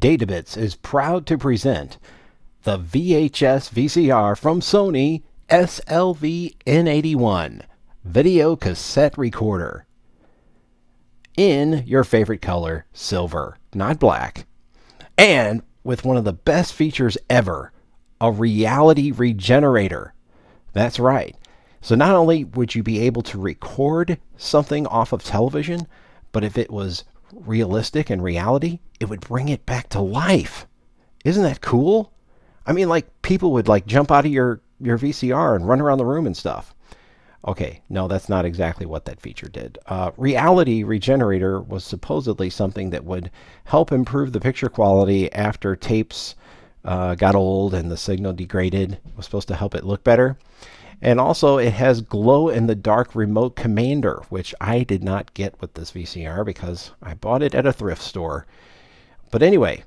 Databits is proud to present the VHS VCR from Sony SLV-N81 video cassette recorder in your favorite color, silver, not black, and with one of the best features ever, a reality regenerator. That's right. So not only would you be able to record something off of television, but if it was realistic in reality, it would bring it back to life. Isn't that cool? I mean, like, people would like jump out of your VCR and run around the room and stuff. Okay, no, that's not exactly what that feature did. Reality Regenerator was supposedly something that would help improve the picture quality after tapes got old and the signal degraded. It was supposed to help it look better. And also, it has glow-in-the-dark remote commander, which I did not get with this VCR because I bought it at a thrift store. But anyway,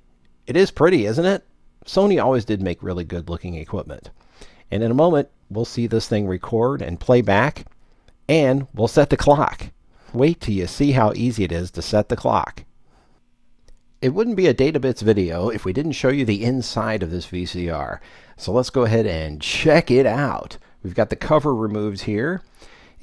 it is pretty, isn't it? Sony always did make really good-looking equipment. And in a moment, we'll see this thing record and play back, and we'll set the clock. Wait till you see how easy it is to set the clock. It wouldn't be a Databits video if we didn't show you the inside of this VCR. So let's go ahead and check it out. We've got the cover removed here,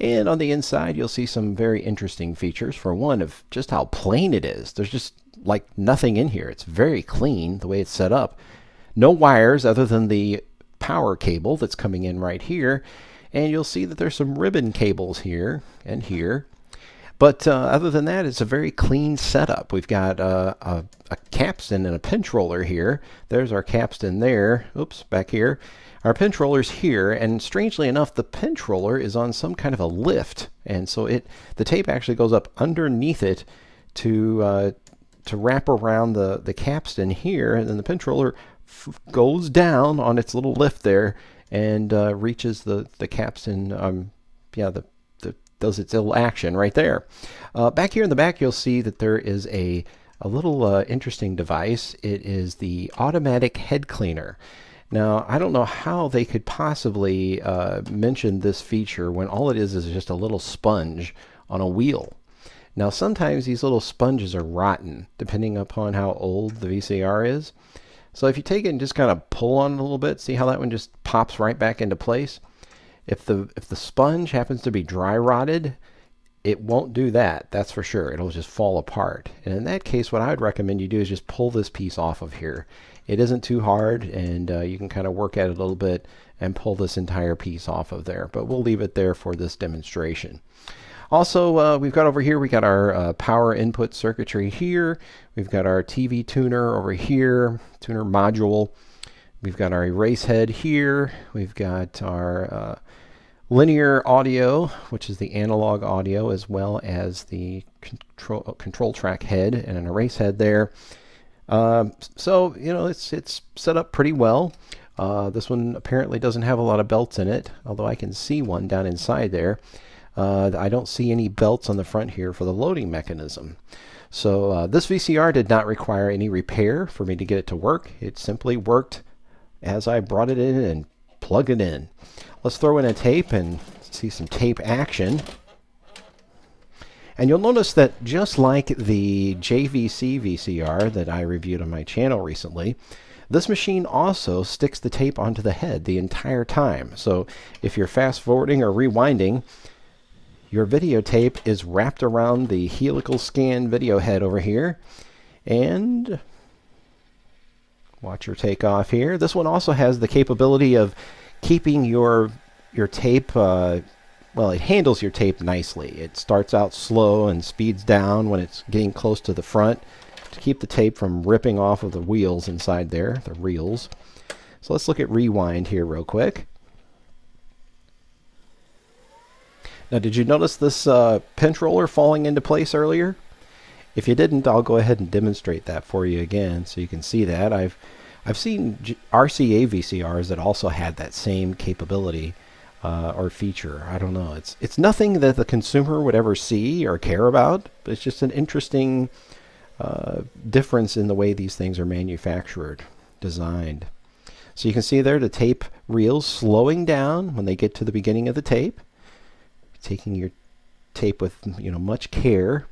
and on the inside you'll see some very interesting features. For one, of just how plain it is. There's just like nothing in here. It's very clean the way it's set up. No wires other than the power cable that's coming in right here, and you'll see that there's some ribbon cables here and here. But other than that, it's a very clean setup. We've got a capstan and a pinch roller here. There's our capstan there. Oops, back here. Our pinch roller's here, and strangely enough, the pinch roller is on some kind of a lift, and so the tape actually goes up underneath it to wrap around the capstan here, and then the pinch roller goes down on its little lift there and reaches the capstan. Does its little action right there. Back here in the back, you'll see that there is a little interesting device. It is the automatic head cleaner. Now, I don't know how they could possibly mention this feature when all it is just a little sponge on a wheel. Now, sometimes these little sponges are rotten, depending upon how old the VCR is. So if you take it and just kind of pull on it a little bit, see how that one just pops right back into place? If the sponge happens to be dry rotted, it won't do that, that's for sure. It'll just fall apart. And in that case, what I would recommend you do is just pull this piece off of here. It isn't too hard, and you can kind of work at it a little bit and pull this entire piece off of there. But we'll leave it there for this demonstration. Also, we've got over here, we got our power input circuitry here. We've got our TV tuner over here, tuner module. We've got our erase head here. We've got our linear audio, which is the analog audio, as well as the control track head and an erase head there. So, you know, it's set up pretty well. This one apparently doesn't have a lot of belts in it, although I can see one down inside there. I don't see any belts on the front here for the loading mechanism. So this VCR did not require any repair for me to get it to work. It simply worked as I brought it in and plugged it in. Let's throw in a tape and see some tape action. And you'll notice that just like the JVC VCR that I reviewed on my channel recently, this machine also sticks the tape onto the head the entire time. So if you're fast forwarding or rewinding, your videotape is wrapped around the helical scan video head over here. And watch your takeoff here. This one also has the capability of keeping your tape, well, it handles your tape nicely. It starts out slow and speeds down when it's getting close to the front to keep the tape from ripping off of the wheels inside there, the reels. So let's look at rewind here real quick. Now, did you notice this pinch roller falling into place earlier? If you didn't, I'll go ahead and demonstrate that for you again so you can see that. I've seen RCA VCRs that also had that same capability or feature. I don't know. It's nothing that the consumer would ever see or care about, but it's just an interesting difference in the way these things are manufactured, designed. So you can see there the tape reels slowing down when they get to the beginning of the tape. Taking your tape with much care.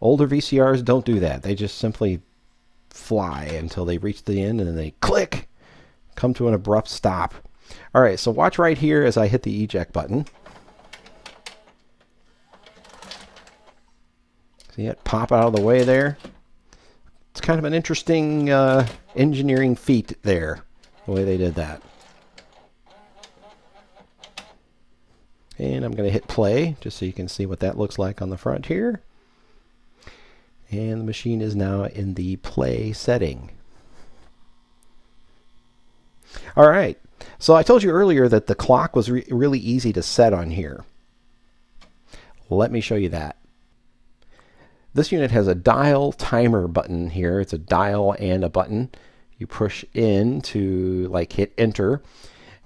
Older VCRs don't do that. They just simply fly until they reach the end and then they click, come to an abrupt stop. All right, so watch right here as I hit the eject button. See it pop out of the way there? It's kind of an interesting engineering feat there, the way they did that. And I'm going to hit play just so you can see what that looks like on the front here. And the machine is now in the play setting. All right, so I told you earlier that the clock was really easy to set on here. Let me show you that. This unit has a dial timer button here. It's a dial and a button. You push in to like hit enter,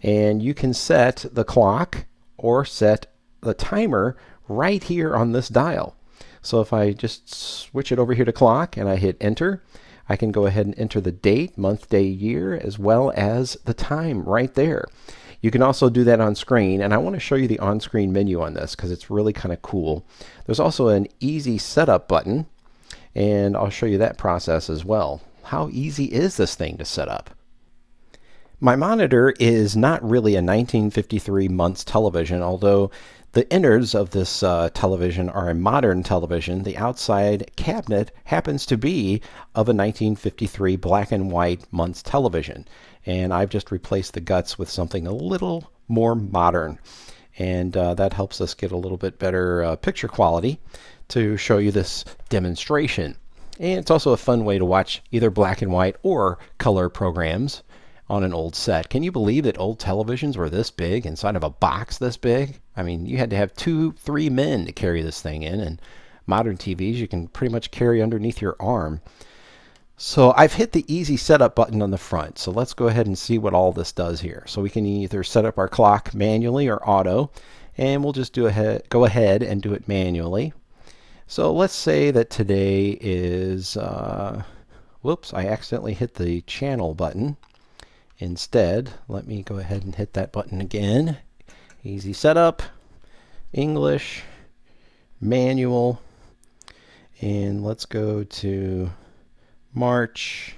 and you can set the clock or set the timer right here on this dial. So if I just switch it over here to clock and I hit enter, I can go ahead and enter the date, month, day, year, as well as the time right there. You can also do that on screen, and I want to show you the on-screen menu on this because it's really kind of cool. There's also an easy setup button, and I'll show you that process as well. How easy is this thing to set up? My monitor is not really a 1953 months television, although the innards of this television are a modern television. The outside cabinet happens to be of a 1953 black and white months television. And I've just replaced the guts with something a little more modern. And that helps us get a little bit better picture quality to show you this demonstration. And it's also a fun way to watch either black and white or color programs on an old set. Can you believe that old televisions were this big inside of a box this big? I mean, you had to have 2-3 men to carry this thing in, and modern TVs you can pretty much carry underneath your arm. So I've hit the easy setup button on the front. So let's go ahead and see what all this does here. So we can either set up our clock manually or auto, and we'll just go ahead and do it manually. So let's say that today is, whoops, I accidentally hit the channel button. Instead, let me go ahead and hit that button again. Easy setup, English, manual, and let's go to March,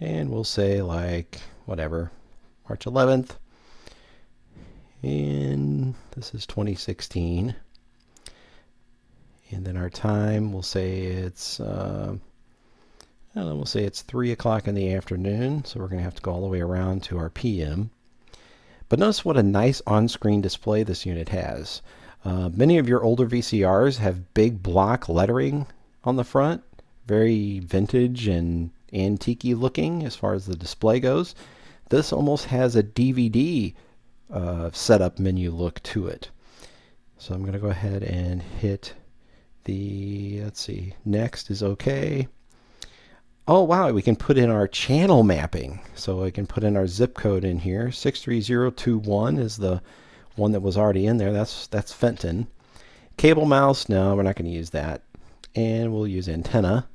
and we'll say like whatever, March 11th, and this is 2016, and then our time, we'll say it's we'll say it's 3 o'clock in the afternoon, so we're going to have to go all the way around to our PM. But notice what a nice on-screen display this unit has. Many of your older VCRs have big block lettering on the front, very vintage and antique-y looking as far as the display goes. This almost has a DVD setup menu look to it. So I'm going to go ahead and hit the, let's see, next is okay. Oh wow, we can put in our channel mapping. So I can put in our zip code in here. 63021 is the one that was already in there. That's Fenton. Cable mouse, no, we're not going to use that. And we'll use antenna.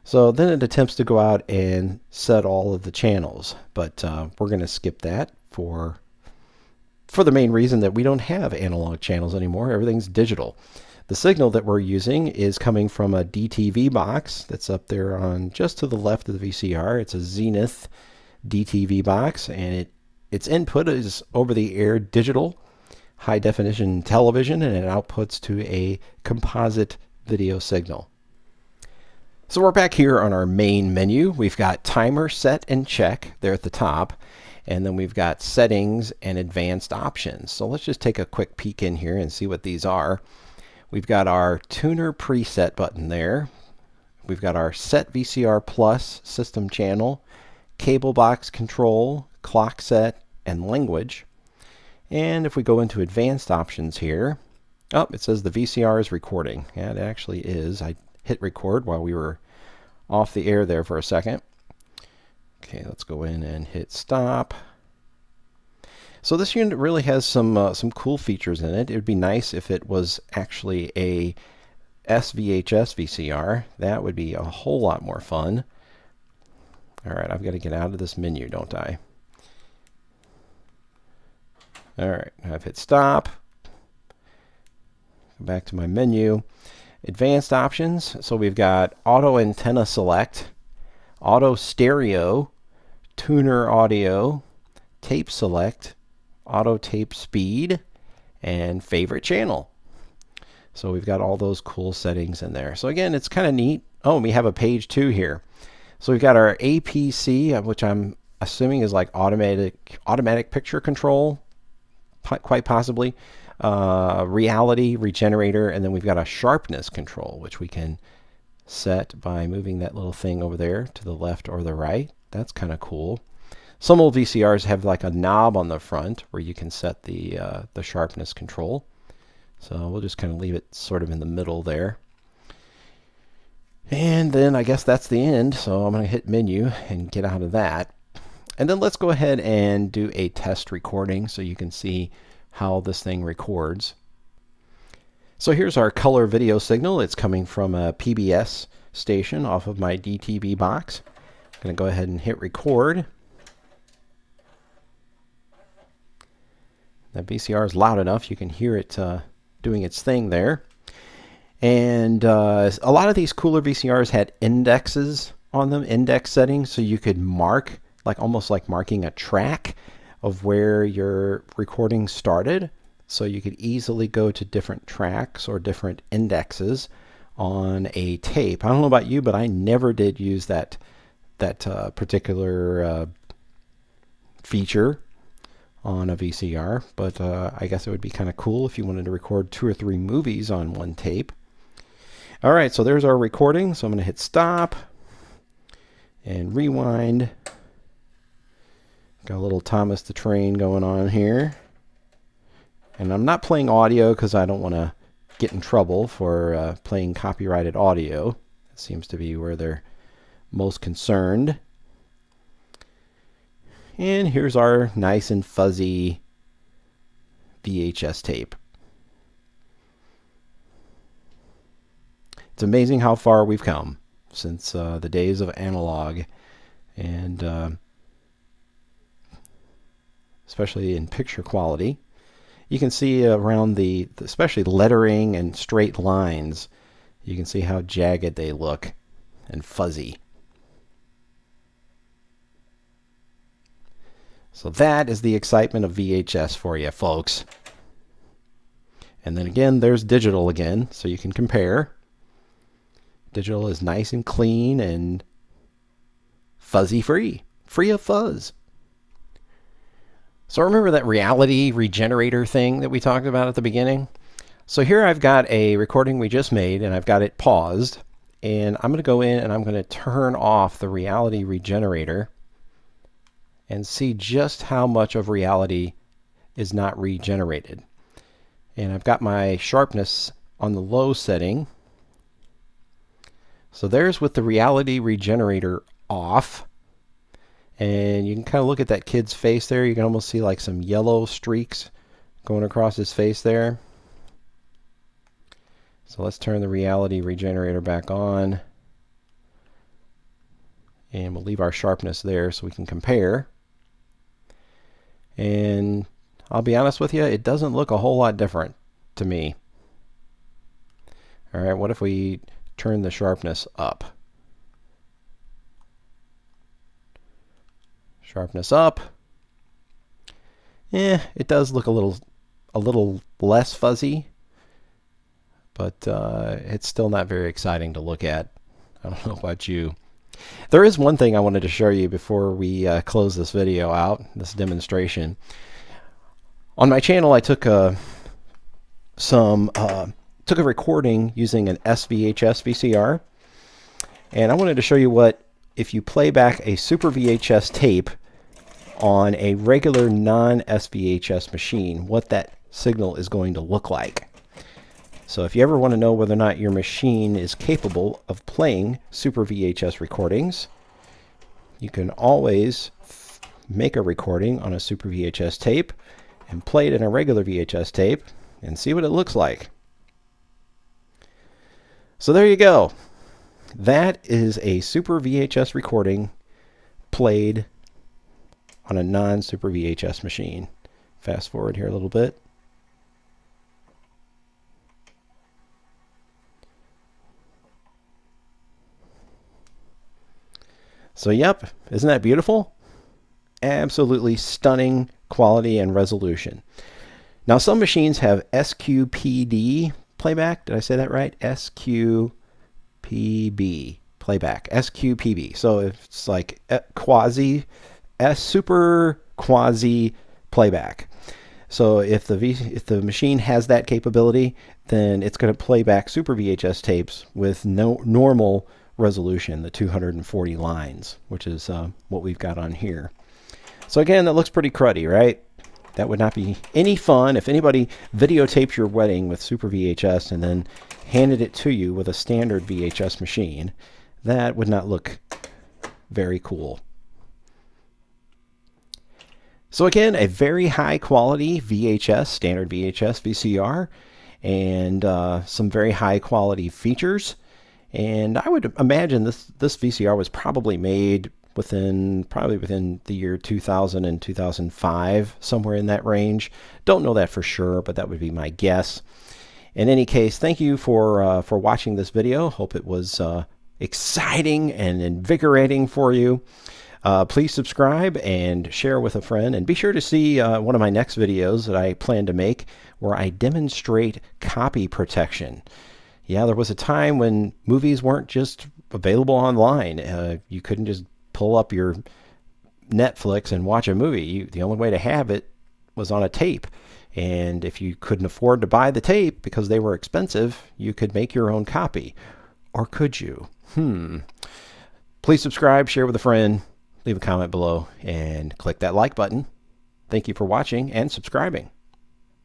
So then it attempts to go out and set all of the channels. But we're going to skip that for the main reason that we don't have analog channels anymore. Everything's digital. The signal that we're using is coming from a DTV box that's up there on just to the left of the VCR. It's a Zenith DTV box, and its input is over-the-air digital high-definition television, and it outputs to a composite video signal. So we're back here on our main menu. We've got timer, set, and check there at the top, and then we've got settings and advanced options. So let's just take a quick peek in here and see what these are. We've got our tuner preset button there. We've got our set VCR plus system channel, cable box control, clock set, and language. And if we go into advanced options here, oh, it says the VCR is recording. Yeah, it actually is. I hit record while we were off the air there for a second. Okay, let's go in and hit stop. So this unit really has some cool features in it. It would be nice if it was actually a SVHS VCR. That would be a whole lot more fun. All right, I've got to get out of this menu, don't I? All right, I've hit stop. Go back to my menu. Advanced options. So we've got auto antenna select, auto stereo, tuner audio, tape select, auto tape speed, and favorite channel. So we've got all those cool settings in there. So again, it's kind of neat. Oh, we have a page 2 here. So we've got our APC, which I'm assuming is like automatic picture control, quite possibly. Reality, regenerator, and then we've got a sharpness control, which we can set by moving that little thing over there to the left or the right. That's kind of cool. Some old VCRs have like a knob on the front where you can set the sharpness control. So we'll just kind of leave it sort of in the middle there. And then I guess that's the end. So I'm going to hit menu and get out of that. And then let's go ahead and do a test recording so you can see how this thing records. So here's our color video signal. It's coming from a PBS station off of my DTV box. I'm going to go ahead and hit record. That VCR is loud enough you can hear it doing its thing there. And a lot of these cooler VCRs had indexes on them, index settings, so you could mark, like almost like marking a track of where your recording started. So you could easily go to different tracks or different indexes on a tape. I don't know about you, but I never did use that particular feature on a VCR, but I guess it would be kind of cool if you wanted to record 2 or 3 movies on one tape. All right, so there's our recording. So I'm going to hit stop and rewind. Got a little Thomas the Train going on here. And I'm not playing audio because I don't want to get in trouble for playing copyrighted audio. That seems to be where they're most concerned. And here's our nice and fuzzy VHS tape. It's amazing how far we've come since the days of analog, and especially in picture quality. You can see around especially lettering and straight lines, you can see how jagged they look and fuzzy. So that is the excitement of VHS for you, folks. And then again, there's digital again, so you can compare. Digital is nice and clean and fuzzy-free, free of fuzz. So remember that reality regenerator thing that we talked about at the beginning? So here I've got a recording we just made, and I've got it paused. And I'm going to go in and I'm going to turn off the reality regenerator and see just how much of reality is not regenerated. And I've got my sharpness on the low setting. So there's with the reality regenerator off. And you can kind of look at that kid's face there. You can almost see like some yellow streaks going across his face there. So let's turn the reality regenerator back on. And we'll leave our sharpness there so we can compare. And I'll be honest with you, it doesn't look a whole lot different to me. All right, what if we turn the sharpness up? Sharpness up. It does look a little less fuzzy, but it's still not very exciting to look at. I don't know about you. There is one thing I wanted to show you before we close this video out, this demonstration. On my channel, I took a recording using an VHS VCR, and I wanted to show you what if you play back a Super VHS tape on a regular non-SVHS machine, what that signal is going to look like. So if you ever want to know whether or not your machine is capable of playing Super VHS recordings, you can always make a recording on a Super VHS tape and play it in a regular VHS tape and see what it looks like. So there you go. That is a Super VHS recording played on a non-Super VHS machine. Fast forward here a little bit. So yep, isn't that beautiful? Absolutely stunning quality and resolution. Now some machines have SQPD playback. Did I say that right? SQPB playback. SQPB. So it's like super quasi playback. So if the machine has that capability, then it's going to play back Super VHS tapes with no normal resolution, the 240 lines, which is what we've got on here. So again, that looks pretty cruddy, right? That would not be any fun if anybody videotaped your wedding with Super VHS and then handed it to you with a standard VHS machine. That would not look very cool. So again, a very high quality VHS, standard VHS VCR, and some very high quality features. And I would imagine this VCR was probably made within the year 2000 and 2005, somewhere in that range. Don't know that for sure, but that would be my guess. In any case, thank you for watching this video. Hope it was exciting and invigorating for you. Please subscribe and share with a friend, and be sure to see one of my next videos that I plan to make where I demonstrate copy protection. Yeah, there was a time when movies weren't just available online. You couldn't just pull up your Netflix and watch a movie. The only way to have it was on a tape. And if you couldn't afford to buy the tape because they were expensive, you could make your own copy. Or could you? Please subscribe, share with a friend, leave a comment below, and click that like button. Thank you for watching and subscribing.